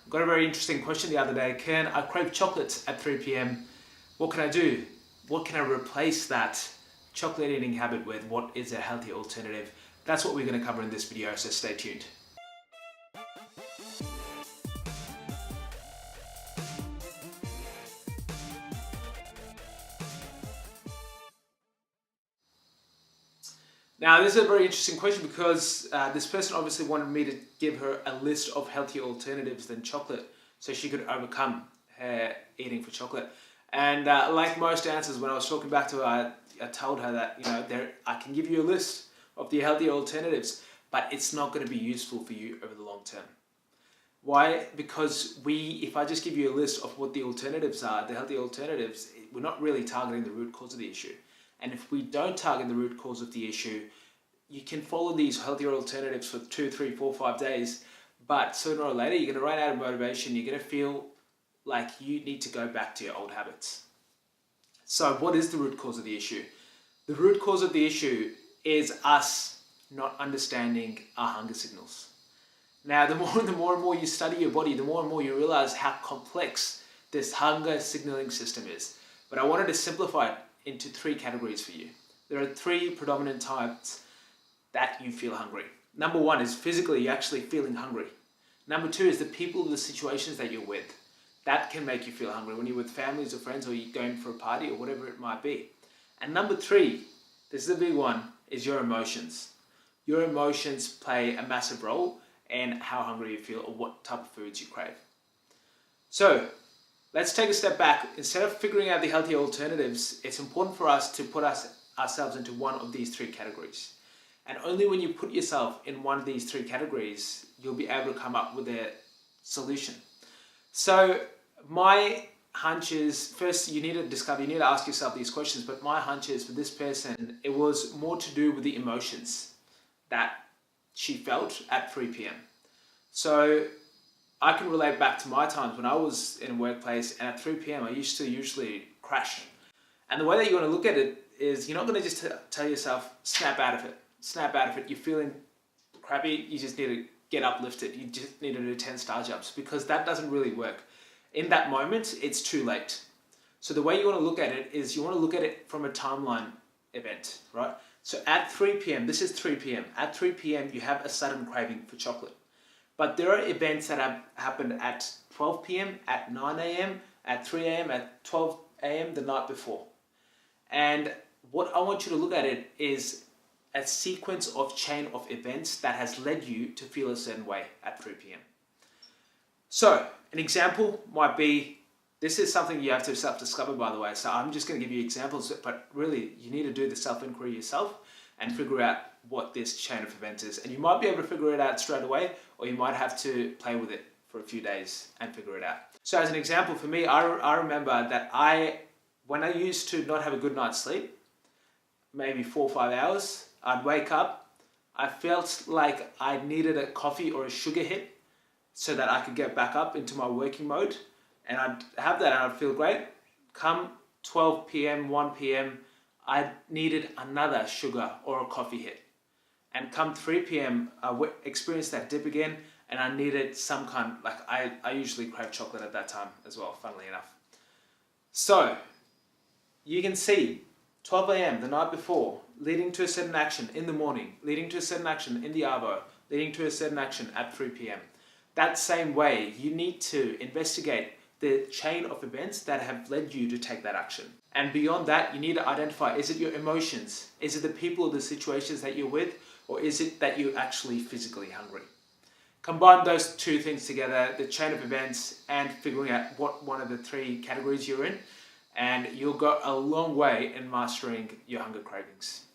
Got a very interesting question the other day. Ken, I crave chocolates at 3 p.m. What can I do? What can I replace that chocolate eating habit with? What is a healthy alternative? That's what we're going to cover in this video, so stay tuned. Now, this is a very interesting question because this person obviously wanted me to give her a list of healthier alternatives than chocolate so she could overcome her eating for chocolate. And like most answers, when I was talking back to her, I told her that, I can give you a list of the healthier alternatives, but it's not going to be useful for you over the long term. Why? Because if I just give you a list of what the alternatives are, the healthy alternatives, we're not really targeting the root cause of the issue. And if we don't target the root cause of the issue, you can follow these healthier alternatives for 2, 3, 4, 5 days, but sooner or later, you're going to run out of motivation. You're going to feel like you need to go back to your old habits. So what is the root cause of the issue? The root cause of the issue is us not understanding our hunger signals. Now, the more and more you study your body, the more and more you realize how complex this hunger signaling system is. But I wanted to simplify it into 3 categories for you. There are 3 predominant types that you feel hungry. Number 1 is physically you're actually feeling hungry. Number 2 is the people or the situations that you're with. That can make you feel hungry when you're with families or friends or you're going for a party or whatever it might be. And number 3, this is the big one, is your emotions. Your emotions play a massive role in how hungry you feel or what type of foods you crave. So, let's take a step back. Instead of figuring out the healthy alternatives, it's important for us to put ourselves into one of these 3 categories. And only when you put yourself in one of these 3 categories, you'll be able to come up with a solution. So my hunch is, first you need to ask yourself these questions, but my hunch is for this person, it was more to do with the emotions that she felt at 3 p.m. So I can relate back to my times when I was in a workplace and at 3 p.m. I used to usually crash. And the way that you want to look at it is you're not going to just tell yourself, snap out of it. Snap out of it. You're feeling crappy. You just need to get uplifted. You just need to do 10 star jumps because that doesn't really work. In that moment, it's too late. So the way you want to look at it is you want to look at it from a timeline event, right? So at 3 p.m., this is 3 p.m. At 3 p.m., you have a sudden craving for chocolate. But there are events that have happened at 12 p.m., at 9 a.m., at 3 a.m., at 12 a.m. the night before. And what I want you to look at it is a sequence of chain of events that has led you to feel a certain way at 3 p.m. So an example might be, this is something you have to self-discover, by the way. So I'm just going to give you examples, but really you need to do the self-inquiry yourself and figure out what this chain of events is. And you might be able to figure it out straight away, or you might have to play with it for a few days and figure it out. So as an example for me, I remember that when I used to not have a good night's sleep, maybe 4 or 5 hours, I'd wake up, I felt like I needed a coffee or a sugar hit so that I could get back up into my working mode, and I'd have that and I'd feel great. Come 12 p.m., 1 p.m., I needed another sugar or a coffee hit. And come 3 p.m., I experienced that dip again, and I needed some kind, I usually crave chocolate at that time as well, funnily enough. So, you can see 12 a.m. the night before, leading to a certain action in the morning, leading to a certain action in the arvo, leading to a certain action at 3 p.m. That same way, you need to investigate the chain of events that have led you to take that action. And beyond that, you need to identify, is it your emotions? Is it the people or the situations that you're with? Or is it that you're actually physically hungry? Combine those 2 things together, the chain of events and figuring out what one of the 3 categories you're in, and you'll go a long way in mastering your hunger cravings.